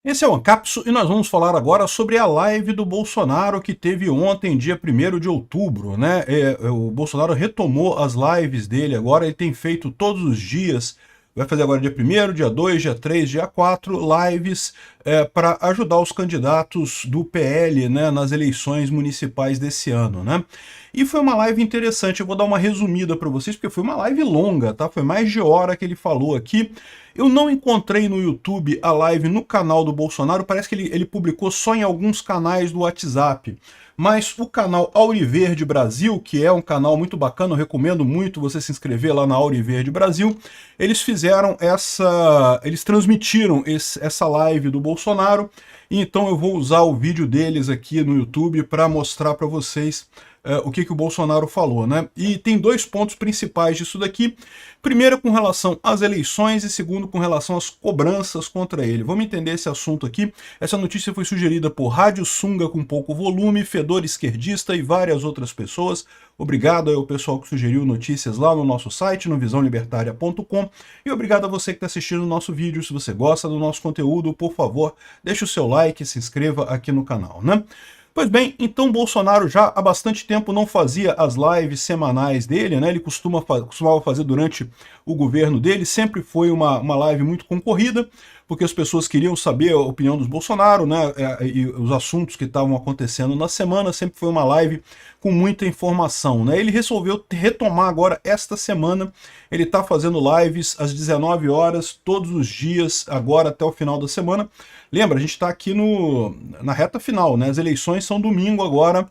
Esse é o Ancapso e nós vamos falar agora sobre a live do Bolsonaro que teve ontem, dia 1º de outubro, né? O Bolsonaro retomou as lives dele agora, ele tem feito todos os dias, vai fazer agora dia 1º, dia 2, dia 3, dia 4, lives para ajudar os candidatos do PL, né, nas eleições municipais desse ano, né? E foi uma live interessante, eu vou dar uma resumida para vocês, porque foi uma live longa, tá? Foi mais de hora que ele falou aqui. Eu não encontrei no YouTube a live no canal do Bolsonaro, parece que ele publicou só em alguns canais do WhatsApp. Mas o canal Auriverde Brasil, que é um canal muito bacana, eu recomendo muito você se inscrever lá na Auriverde Brasil, eles fizeram eles transmitiram essa live do Bolsonaro, e então eu vou usar o vídeo deles aqui no YouTube para mostrar para vocês o que o Bolsonaro falou, né? E tem dois pontos principais disso daqui. Primeiro, com relação às eleições, e segundo, com relação às cobranças contra ele. Vamos entender esse assunto aqui. Essa notícia foi sugerida por Rádio Sunga com pouco volume, Fedor Esquerdista e várias outras pessoas. Obrigado ao pessoal que sugeriu notícias lá no nosso site, no visãolibertaria.com. E obrigado a você que está assistindo o nosso vídeo. Se você gosta do nosso conteúdo, por favor, deixe o seu like e se inscreva aqui no canal, né? Pois bem, então Bolsonaro já há bastante tempo não fazia as lives semanais dele, né? Ele costumava fazer durante o governo dele, sempre foi uma live muito concorrida, porque as pessoas queriam saber a opinião dos Bolsonaro, né? E os assuntos que estavam acontecendo na semana, sempre foi uma live com muita informação, né? Ele resolveu retomar agora esta semana, ele está fazendo lives às 19 horas, todos os dias, agora até o final da semana. Lembra, a gente está aqui na reta final, né? As eleições são domingo agora,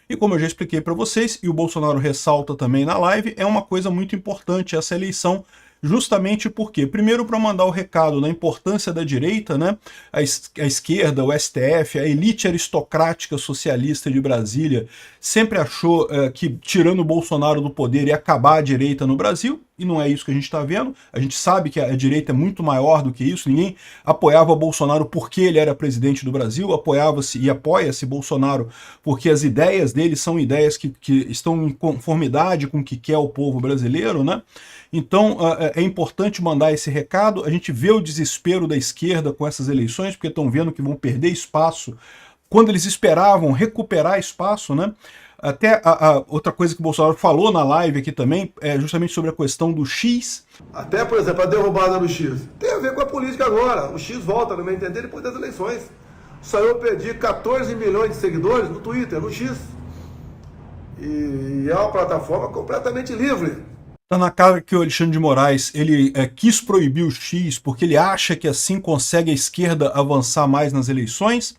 e como eu já expliquei para vocês, e o Bolsonaro ressalta também na live, é uma coisa muito importante essa eleição, justamente porque, primeiro, para mandar o recado da importância da direita, né? A esquerda, o STF, a elite aristocrática socialista de Brasília sempre achou que, tirando o Bolsonaro do poder, ia acabar a direita no Brasil, e não é isso que a gente está vendo. A gente sabe que a direita é muito maior do que isso, ninguém apoiava Bolsonaro porque ele era presidente do Brasil, apoiava-se e apoia-se Bolsonaro porque as ideias dele são ideias que estão em conformidade com o que quer o povo brasileiro, né? Então é importante mandar esse recado. A gente vê o desespero da esquerda com essas eleições, porque estão vendo que vão perder espaço quando eles esperavam recuperar espaço, né? Até outra coisa que o Bolsonaro falou na live aqui também é justamente sobre a questão do X. Até, por exemplo, a derrubada do X. Tem a ver com a política agora. O X volta, no meu entender, depois das eleições. Só eu perdi 14 milhões de seguidores no Twitter, no X. E é uma plataforma completamente livre. Tá na cara que o Alexandre de Moraes ele quis proibir o X porque ele acha que assim consegue a esquerda avançar mais nas eleições.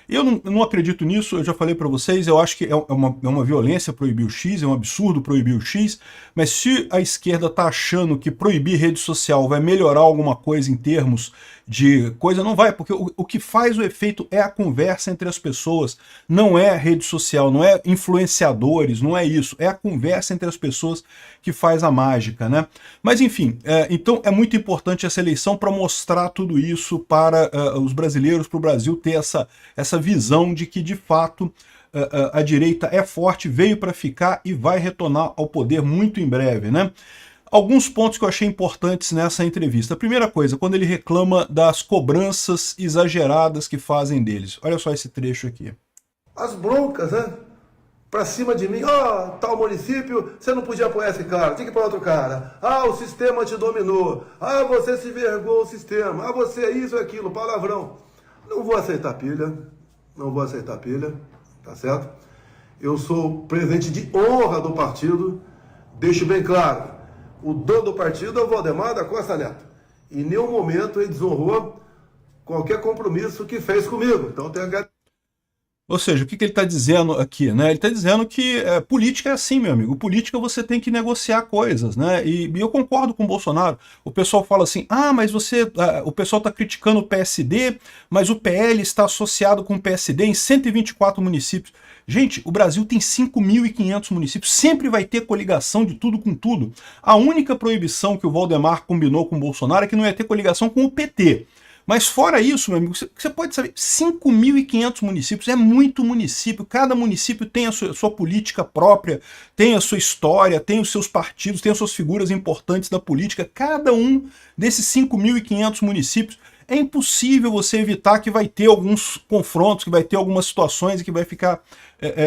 Eu não acredito nisso, eu já falei para vocês, eu acho que é uma violência proibir o X, é um absurdo proibir o X, mas se a esquerda está achando que proibir rede social vai melhorar alguma coisa em termos de coisa, não vai, porque o que faz o efeito é a conversa entre as pessoas, não é rede social, não é influenciadores, não é isso, é a conversa entre as pessoas que faz a mágica, né? Mas enfim, então é muito importante essa eleição para mostrar tudo isso para os brasileiros, para o Brasil ter essa visão de que, de fato, a direita é forte, veio para ficar e vai retornar ao poder muito em breve, né? Alguns pontos que eu achei importantes nessa entrevista. A primeira coisa, quando ele reclama das cobranças exageradas que fazem deles. Olha só esse trecho aqui. As broncas, né? Pra cima de mim, tal município, você não podia apoiar esse cara, tinha que apoiar outro cara. O sistema te dominou. Você se vergou o sistema. Você é isso e aquilo, palavrão. Não vou aceitar pilha. Não vou aceitar pilha, tá certo? Eu sou presidente de honra do partido, deixo bem claro, o dono do partido é o Valdemar da Costa Neto. Em nenhum momento ele desonrou qualquer compromisso que fez comigo. Então tenho que... Ou seja, o que ele está dizendo aqui, né? Ele está dizendo que política é assim, meu amigo. Política você tem que negociar coisas, né? E eu concordo com o Bolsonaro. O pessoal fala assim, mas o pessoal está criticando o PSD, mas o PL está associado com o PSD em 124 municípios. Gente, o Brasil tem 5.500 municípios, sempre vai ter coligação de tudo com tudo. A única proibição que o Valdemar combinou com o Bolsonaro é que não ia ter coligação com o PT. Mas fora isso, meu amigo, você pode saber, 5.500 municípios, é muito município, cada município tem a sua política própria, tem a sua história, tem os seus partidos, tem as suas figuras importantes da política, cada um desses 5.500 municípios é impossível você evitar que vai ter alguns confrontos, que vai ter algumas situações e que vai ficar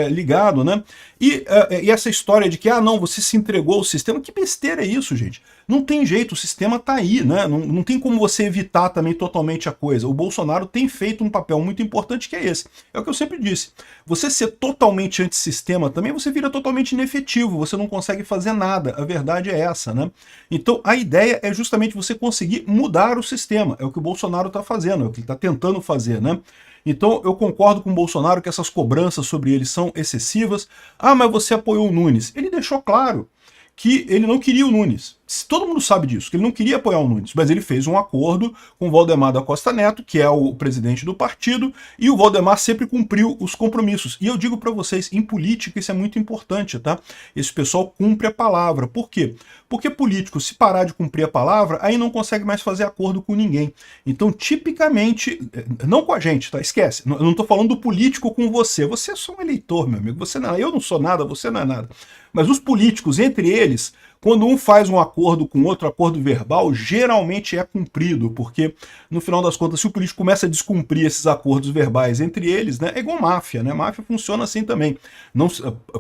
ligado, né? E essa história de que, não, você se entregou ao sistema, que besteira é isso, gente? Não tem jeito, o sistema tá aí, né? Não tem como você evitar também totalmente a coisa. O Bolsonaro tem feito um papel muito importante que é esse. É o que eu sempre disse. Você ser totalmente antissistema também, você vira totalmente inefetivo, você não consegue fazer nada. A verdade é essa, né? Então a ideia é justamente você conseguir mudar o sistema. É o que o Bolsonaro tá fazendo, é o que ele tá tentando fazer, né? Então eu concordo com o Bolsonaro que essas cobranças sobre ele são excessivas. Mas você apoiou o Nunes. Ele deixou claro que ele não queria o Nunes. Todo mundo sabe disso, que ele não queria apoiar o Nunes, mas ele fez um acordo com o Valdemar da Costa Neto, que é o presidente do partido, e o Valdemar sempre cumpriu os compromissos. E eu digo para vocês, em política isso é muito importante, tá? Esse pessoal cumpre a palavra. Por quê? Porque político, se parar de cumprir a palavra, aí não consegue mais fazer acordo com ninguém. Então, tipicamente, não com a gente, tá? Esquece. Eu não tô falando do político com você. Você é só um eleitor, meu amigo. Você não, eu não sou nada, você não é nada. Mas os políticos, entre eles, quando um faz um acordo com outro, acordo verbal, geralmente é cumprido, porque, no final das contas, se o político começa a descumprir esses acordos verbais entre eles, né, é igual máfia, né? Máfia funciona assim também. Não,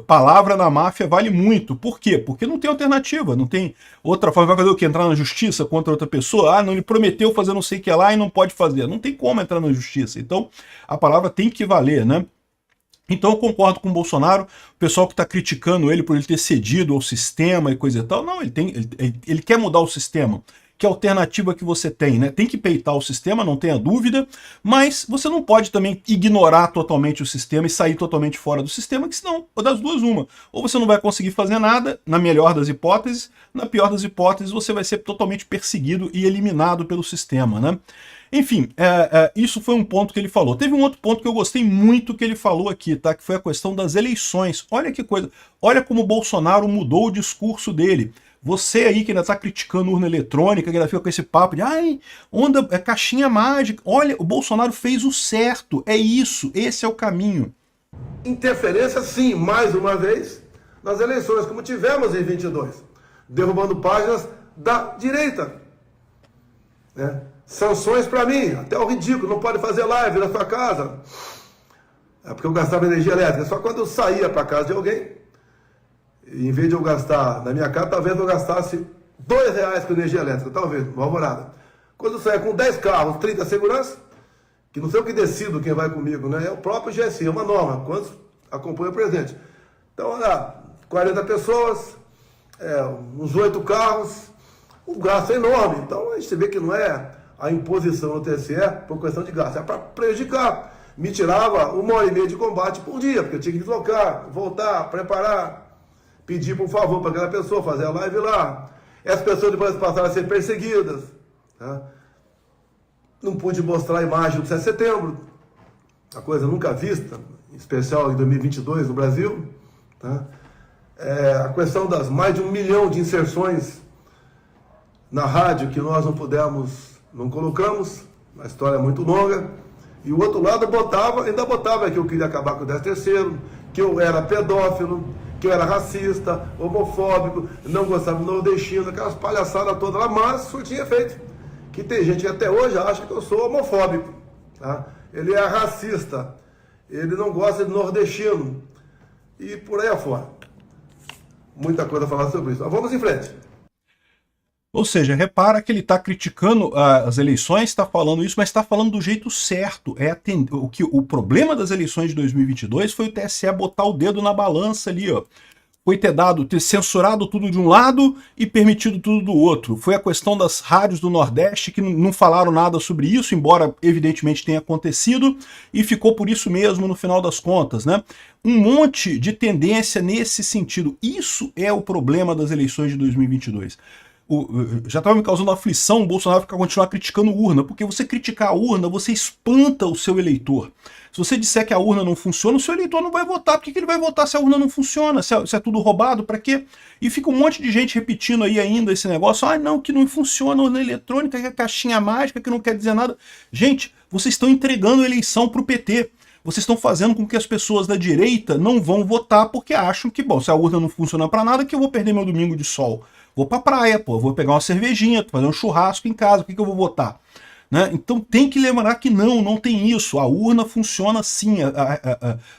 palavra na máfia vale muito. Por quê? Porque não tem alternativa, não tem outra forma. Vai fazer o quê? Entrar na justiça contra outra pessoa? Não, ele prometeu fazer não sei o que lá e não pode fazer. Não tem como entrar na justiça. Então, a palavra tem que valer, né? Então eu concordo com o Bolsonaro, o pessoal que está criticando ele por ele ter cedido ao sistema e coisa e tal. Não, ele quer mudar o sistema. Que alternativa que você tem, né? Tem que peitar o sistema, não tenha dúvida, mas você não pode também ignorar totalmente o sistema e sair totalmente fora do sistema, que senão, das duas, uma. Ou você não vai conseguir fazer nada, na melhor das hipóteses, na pior das hipóteses, você vai ser totalmente perseguido e eliminado pelo sistema, né? Enfim, isso foi um ponto que ele falou. Teve um outro ponto que eu gostei muito que ele falou aqui, tá? Que foi a questão das eleições. Olha que coisa, olha como o Bolsonaro mudou o discurso dele. Você aí que ainda está criticando urna eletrônica, que ainda fica com esse papo de onda, caixinha mágica. Olha, o Bolsonaro fez o certo, é isso, esse é o caminho. Interferência, sim, mais uma vez, nas eleições, como tivemos em 22, derrubando páginas da direita, né? Sanções para mim, até o ridículo, não pode fazer live na sua casa. É porque eu gastava energia elétrica. Só quando eu saía para casa de alguém, em vez de eu gastar na minha casa, talvez eu gastasse R$2 com energia elétrica, talvez, uma alvorada. Quando eu saía com 10 carros, 30 segurança, que não sei o que decido quem vai comigo, né? É o próprio GSI, é uma norma, quantos acompanham o presidente. Então, olha, 40 pessoas, uns 8 carros, o gasto é enorme. Então, a gente vê que não é a imposição no TSE por questão de gasto, é para prejudicar. Me tirava 1h30 de combate por dia, porque eu tinha que deslocar, voltar, preparar, pedir por favor para aquela pessoa fazer a live lá. Essas pessoas depois passaram a ser perseguidas. Tá? Não pude mostrar a imagem do 7 de setembro, a coisa nunca vista, em especial em 2022 no Brasil. Tá? A questão das mais de 1 milhão de inserções na rádio que nós não colocamos, a história é muito longa, e o outro lado ainda botava que eu queria acabar com o 13º, que eu era pedófilo, que eu era racista, homofóbico, não gostava do nordestino, aquelas palhaçadas todas lá, mas surtia efeito. Que tem gente que até hoje acha que eu sou homofóbico, tá? Ele é racista, ele não gosta de nordestino, e por aí afora. Muita coisa a falar sobre isso. Mas vamos em frente. Ou seja, repara que ele está criticando as eleições, está falando isso, mas está falando do jeito certo. O problema das eleições de 2022 foi o TSE botar o dedo na balança ali, ó. Foi ter censurado tudo de um lado e permitido tudo do outro. Foi a questão das rádios do Nordeste que não falaram nada sobre isso, embora evidentemente tenha acontecido, e ficou por isso mesmo no final das contas, né? Um monte de tendência nesse sentido. Isso é o problema das eleições de 2022. Já estava me causando aflição o Bolsonaro continuar criticando urna, porque você criticar a urna, você espanta o seu eleitor. Se você disser que a urna não funciona, o seu eleitor não vai votar. Por que ele vai votar se a urna não funciona? Se é tudo roubado, para quê? E fica um monte de gente repetindo aí ainda esse negócio. Não, que não funciona a urna eletrônica, que é caixinha mágica, que não quer dizer nada. Gente, vocês estão entregando a eleição para o PT. Vocês estão fazendo com que as pessoas da direita não vão votar porque acham que, bom, se a urna não funciona para nada, que eu vou perder meu domingo de sol. Vou pra praia, vou pegar uma cervejinha, fazer um churrasco em casa, por que eu vou votar? né? Então tem que lembrar que não tem isso. A urna funciona assim,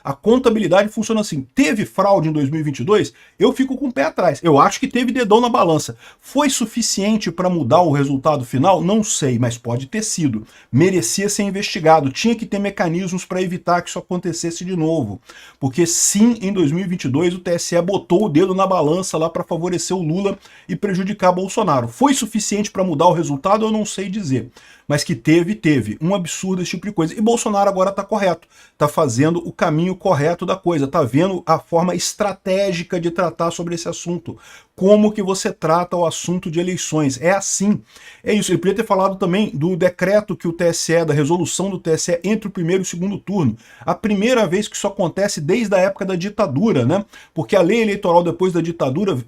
a contabilidade funciona assim. Teve fraude em 2022? Eu fico com o pé atrás. Eu acho que teve dedão na balança. Foi suficiente para mudar o resultado final? Não sei, mas pode ter sido. Merecia ser investigado. Tinha que ter mecanismos para evitar que isso acontecesse de novo. Porque sim, em 2022 o TSE botou o dedo na balança lá para favorecer o Lula e prejudicar Bolsonaro. Foi suficiente para mudar o resultado? Eu não sei dizer. Mas que teve. Um absurdo esse tipo de coisa. E Bolsonaro agora está correto. Está fazendo o caminho correto da coisa. Está vendo a forma estratégica de tratar sobre esse assunto. Como que você trata o assunto de eleições. É assim. É isso. Ele podia ter falado também do decreto que o TSE, da resolução do TSE entre o primeiro e o segundo turno. A primeira vez que isso acontece desde a época da ditadura, né? Porque a lei eleitoral depois da ditadura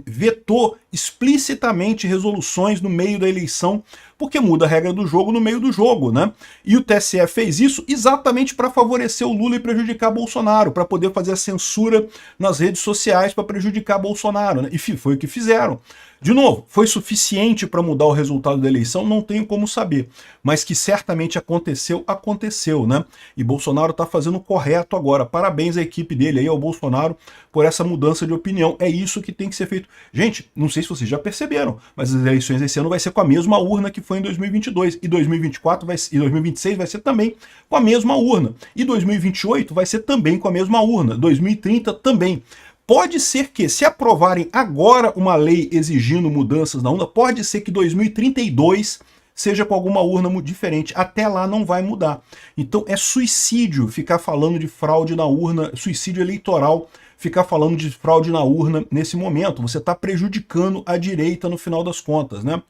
vetou explicitamente resoluções no meio da eleição, porque muda a regra do jogo no meio do jogo, né? E o TSE fez isso exatamente para favorecer o Lula e prejudicar Bolsonaro, para poder fazer a censura nas redes sociais para prejudicar Bolsonaro, né? E foi o que fizeram. De novo, foi suficiente para mudar o resultado da eleição? Não tenho como saber. Mas que certamente aconteceu, né? E Bolsonaro está fazendo o correto agora. Parabéns à equipe dele aí, ao Bolsonaro, por essa mudança de opinião. É isso que tem que ser feito. Gente, não sei se vocês já perceberam, mas as eleições esse ano vai ser com a mesma urna que foi em 2022. E 2024 e 2026 vai ser também com a mesma urna. E 2028 vai ser também com a mesma urna. 2030 também. Pode ser que, se aprovarem agora uma lei exigindo mudanças na urna, pode ser que 2032 seja com alguma urna diferente. Até lá não vai mudar. Então é suicídio ficar falando de fraude na urna, suicídio eleitoral, ficar falando de fraude na urna nesse momento. Você está prejudicando a direita no final das contas, né?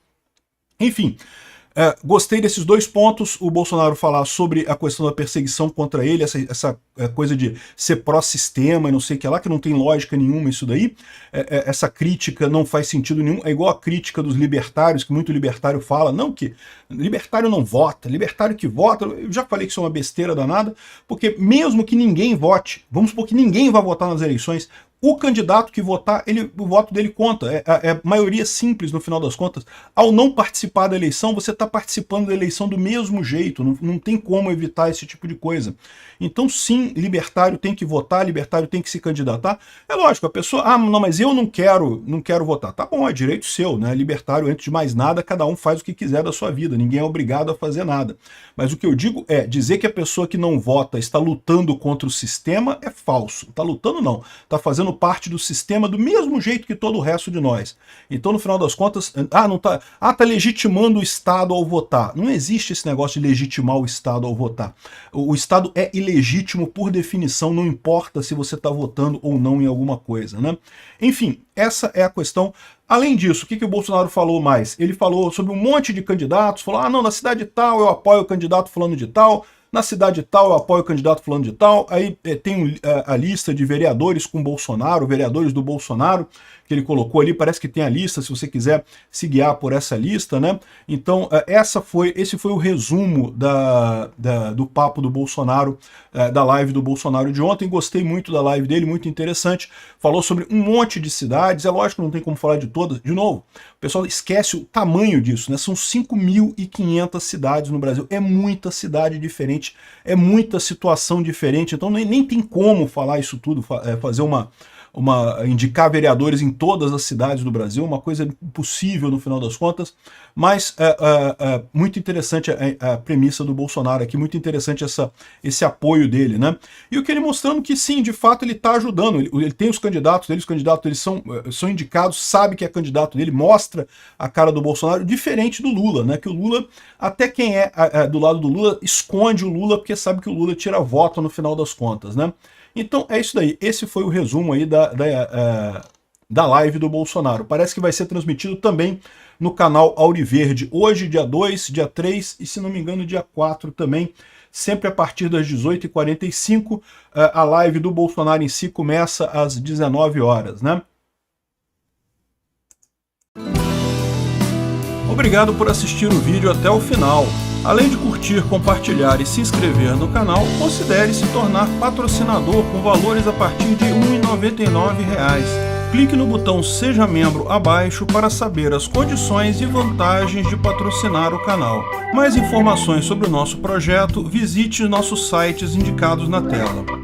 Enfim. Gostei desses dois pontos, o Bolsonaro falar sobre a questão da perseguição contra ele, essa coisa de ser pró-sistema e não sei o que lá, que não tem lógica nenhuma isso daí, essa crítica não faz sentido nenhum, é igual a crítica dos libertários, que muito libertário fala, não que libertário não vota, libertário que vota, eu já falei que isso é uma besteira danada, porque mesmo que ninguém vote, vamos supor que ninguém vai votar nas eleições, o candidato que votar, o voto dele conta. É maioria simples no final das contas. Ao não participar da eleição, você está participando da eleição do mesmo jeito. Não tem como evitar esse tipo de coisa. Então, sim, libertário tem que votar, libertário tem que se candidatar. É lógico, a pessoa, não, mas eu não quero votar. Tá bom, é direito seu, né? Libertário, antes de mais nada, cada um faz o que quiser da sua vida. Ninguém é obrigado a fazer nada. Mas o que eu digo é, dizer que a pessoa que não vota está lutando contra o sistema é falso. Está lutando não. Está fazendo parte do sistema do mesmo jeito que todo o resto de nós. Então, no final das contas, tá legitimando o Estado ao votar. Não existe esse negócio de legitimar o Estado ao votar. O Estado é ilegítimo por definição, não importa se você está votando ou não em alguma coisa, né? Enfim, essa é a questão. Além disso, o que o Bolsonaro falou mais? Ele falou sobre um monte de candidatos, falou, não, na cidade tal eu apoio o candidato fulano de tal, na cidade tal eu apoio o candidato fulano de tal, aí tem a lista de vereadores com Bolsonaro, vereadores do Bolsonaro, que ele colocou ali, parece que tem a lista, se você quiser se guiar por essa lista, né? Então, esse foi o resumo do papo do Bolsonaro, da live do Bolsonaro de ontem. Gostei muito da live dele, muito interessante. Falou sobre um monte de cidades, é lógico que não tem como falar de todas. De novo, o pessoal esquece o tamanho disso, né? São 5.500 cidades no Brasil, é muita cidade diferente, é muita situação diferente, então nem tem como falar isso tudo, fazer indicar vereadores em todas as cidades do Brasil, uma coisa impossível no final das contas, mas muito interessante a premissa do Bolsonaro aqui, muito interessante esse apoio dele, né? E o que ele mostrando que sim, de fato ele está ajudando, ele tem os candidatos dele são indicados, sabe que é candidato dele, mostra a cara do Bolsonaro, diferente do Lula, né? Que o Lula, até quem é do lado do Lula, esconde o Lula porque sabe que o Lula tira voto no final das contas, né? Então é isso daí, esse foi o resumo aí da live do Bolsonaro. Parece que vai ser transmitido também no canal Auriverde, hoje dia 2, dia 3 e se não me engano dia 4 também, sempre a partir das 18h45, a live do Bolsonaro em si começa às 19 horas, né? Obrigado por assistir o vídeo até o final. Além de curtir, compartilhar e se inscrever no canal, considere se tornar patrocinador com valores a partir de R$ 1,99. Clique no botão Seja Membro abaixo para saber as condições e vantagens de patrocinar o canal. Mais informações sobre o nosso projeto, visite nossos sites indicados na tela.